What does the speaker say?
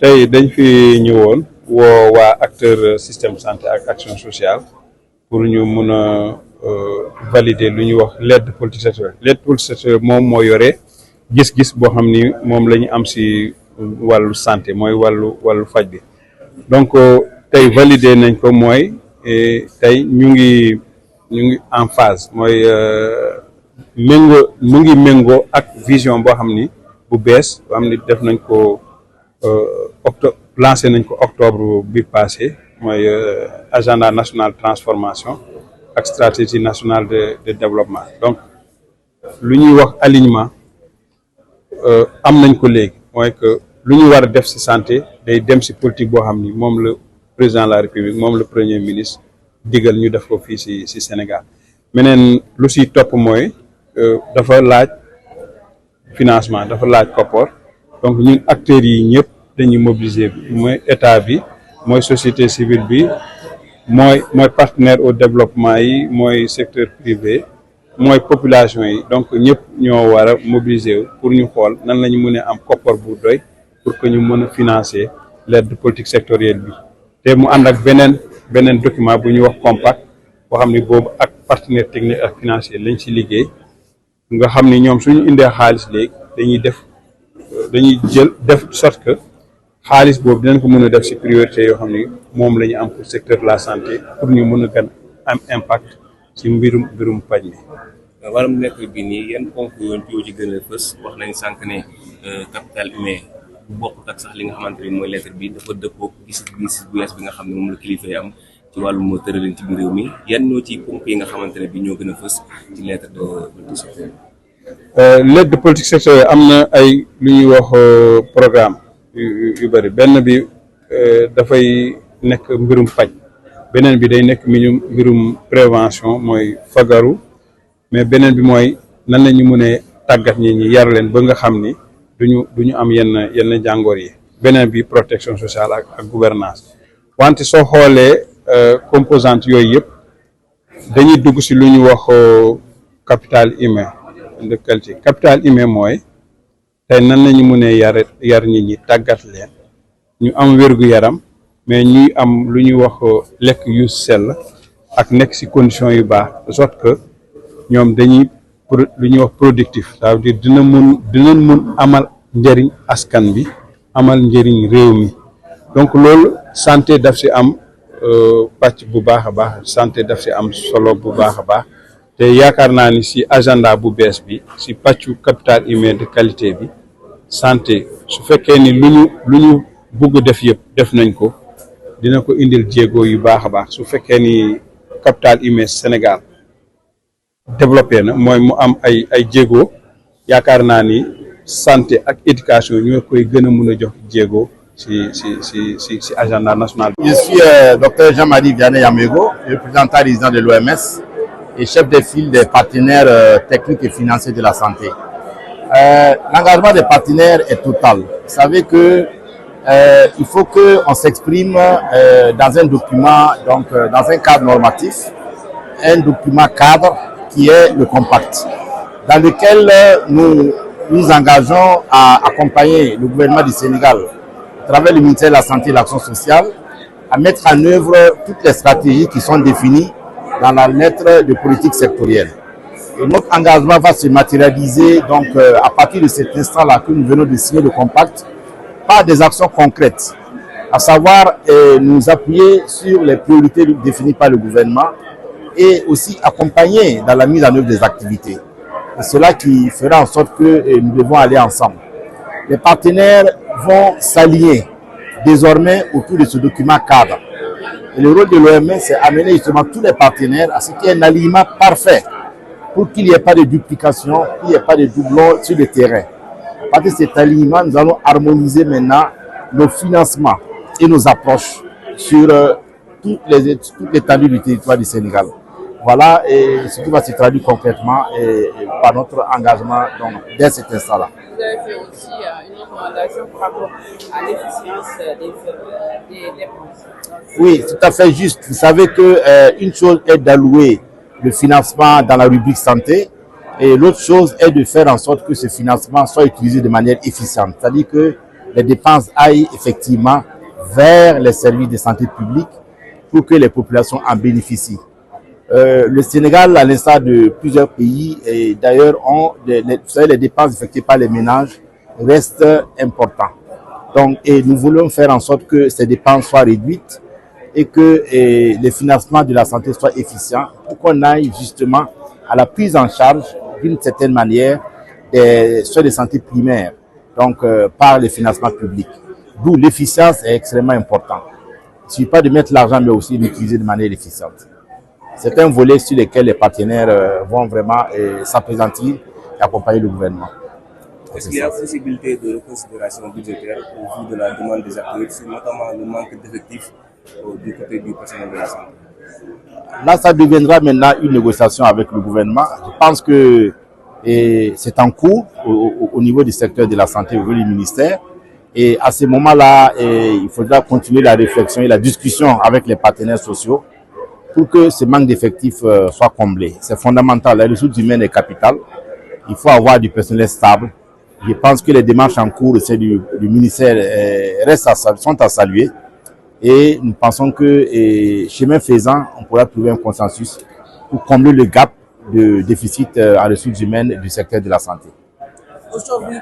tey dañ fi ñëwoon woo waa acteur système santé ak action sociale pour ñu mun a valider lu ñuy wax l'aide politique sectorielle l'aide politique sectorielle moom moo yore gis-gis boo xam ni moom la ñu am si wàllu santé mooy wàllu faj bi donc tey valider nañ ko mooy tey ñu ngi en phase mooy mu ngi méngoo ak vision boo xam ni bu bees boo xam ni def nañ ko lancé nañ ko octobre bi passé mooy agenda national transformation ak stratégie nationale de développement donc lu ñuy wax alignement am nañ ko léegi mooy que lu ñu war a def ci santé day dem ci politique boo xam ni moom la président de la république moom le premier ministre digal ñu def ko fii ci Sénégal meneen lu ci topp mooy dafa laaj financement dafa laaj koppor donc ñun acteurs yi ñëpp dañuy mobiliser mooy état bi mooy société civile bi mooy partenaire au développement yi mooy secteur privé mooy population yi donc ñëpp ñoo war a mobiliser pour ñu xool nan la ñu mën a am koppor bu doy pour que ñu mën a financer l'aide politique sectorielle bi te mu ànd ak beneen document bu ñuy wax compact boo xam ni boobu ak partenaire technique ak financier lañ ci liggéey nga xam ni ñoom suñu indee xaalis léegi dañuy def sorte que xaalis boobu dinañ ko mën a def ci priorité yoo xam ni moom la ñu am pour secteur de la santé pour ñu mën a gën am impact ci mbirum paj mi. wàllum lettre bi nii yan ponk yoon ci gën a fës wax nañ sànq ne capital humain bu bokkut ak sax li nga xamante ni mooy lettre bi dafa dëppoo gis-gis bu yees bi nga xam ne moom la kilifa yi am ci wàllum tëralin ci biir réew mi yan ñoo ci ponk yi nga xamante ne bi ñoo gën a fës ci lettre de politique sectorielle. L'aide de politique sectorielle am na ay lu ñuy wax programme yu bëri benn bi dafay nekk mbirum paj beneen bi day nekk mbirum prévention mooy fagaru mais beneen bi mooy nan la ñu mën a tàggat nit ñi yar leen ba nga xam ni duñu am yenn jàngoor yi beneen bi protection sociale ak gouvernance wante soo xoolee composante yooyu yëpp dañuy dugg ci lu ñu wax capital humain de qualité capital humain mooy tey nan la ñu mën a yar nit ñi tàggat leen ñu am wér-gu-yaram mais ñuy am lu ñuy wax lekk yu sell ak nekk ci conditions yu baax de sorte que ñoom dañuy lu ñuy wax productif ça veut dire dinañ mun amal njëriñ askan bi amal njëriñ réew mi donc loolu santé daf ci am pàcc bu baax a baax santé daf ci am solo bu baax a baax te yaakaar naa ni ci agenda bu bees bi ci pàccu capital humain de qualité bi santé su fekkee ni lu ñu bugg def yëpp def nañ ko dina ko indil jéego yu baax a baax su fekkee ni capital humain Sénégal développé na mooy mu am ay jéego yaakaar naa ni santé ak éducation ñoo koy gën a mun a jox jéego ci agenda national. Je suis docteur Jean-Marie Vianney Yamego, représentant résident de l'OMS et chef de file des partenaires techniques et financiers de la santé. L'engagement des partenaires est total. Vous savez que il faut qu'on s'exprime dans un document, donc dans un cadre normatif, un document cadre qui est le compact, dans lequel nous nous engageons à accompagner le gouvernement du Sénégal à travers le ministère de la Santé et de l'Action sociale à mettre en œuvre toutes les stratégies qui sont définies dans la lettre de politique sectorielle. Et notre engagement va se matérialiser donc à partir de cet instant-là que nous venons de signer le compact par des actions concrètes, à savoir nous appuyer sur les priorités définies par le gouvernement et aussi accompagner dans la mise en œuvre des activités. C'est cela qui fera en sorte que nous devons aller ensemble. Les partenaires vont s'allier désormais autour de ce document cadre. Et le rôle de l'OMS, c'est amener justement tous les partenaires à ce qu'il y ait un alignement parfait pour qu'il n'y ait pas de duplication, qu'il n'y ait pas de doublons sur le terrain. À partir de cet alignement, nous allons harmoniser maintenant nos financements et nos approches sur toute l'étendue du territoire du Sénégal. Voilà et ce qui va se traduire concrètement par notre engagement donc, dès cet instant-là. Vous avez fait aussi une recommandation par rapport à l'efficience des dépenses. Oui, tout à fait juste. Vous savez qu'une chose est d'allouer le financement dans la rubrique santé et l'autre chose est de faire en sorte que ce financement soit utilisé de manière efficiente. C'est-à-dire que les dépenses aillent effectivement vers les services de santé publique pour que les populations en bénéficient. Le Sénégal, à l'instar de plusieurs pays, et d'ailleurs, les dépenses effectuées par les ménages restent importantes. Donc, et nous voulons faire en sorte que ces dépenses soient réduites et que les financements de la santé soient efficients pour qu'on aille justement à la prise en charge d'une certaine manière des soins de santé primaires, donc par les financements publics. D'où l'efficience est extrêmement importante. Il ne suffit pas de mettre l'argent, mais aussi d'utiliser de manière efficiente. C'est un volet sur lequel les partenaires vont vraiment s'appesantir et accompagner le gouvernement. Est-ce qu'il y a possibilité de reconsidération budgétaire au vu de la demande des acteurs, notamment le manque d'effectifs du côté du personnel de la santé? Là, ça deviendra maintenant une négociation avec le gouvernement. Je pense que c'est en cours au niveau du secteur de la santé, au niveau du ministère. Et à ce moment-là, il faudra continuer la réflexion et la discussion avec les partenaires sociaux pour que ce manque d'effectifs soit comblé. C'est fondamental. La ressource humaine est capitale. Il faut avoir du personnel stable. Je pense que les démarches en cours au sein du ministère sont à saluer. Et nous pensons que, chemin faisant, on pourra trouver un consensus pour combler le gap de déficit en ressources humaines du secteur de la santé.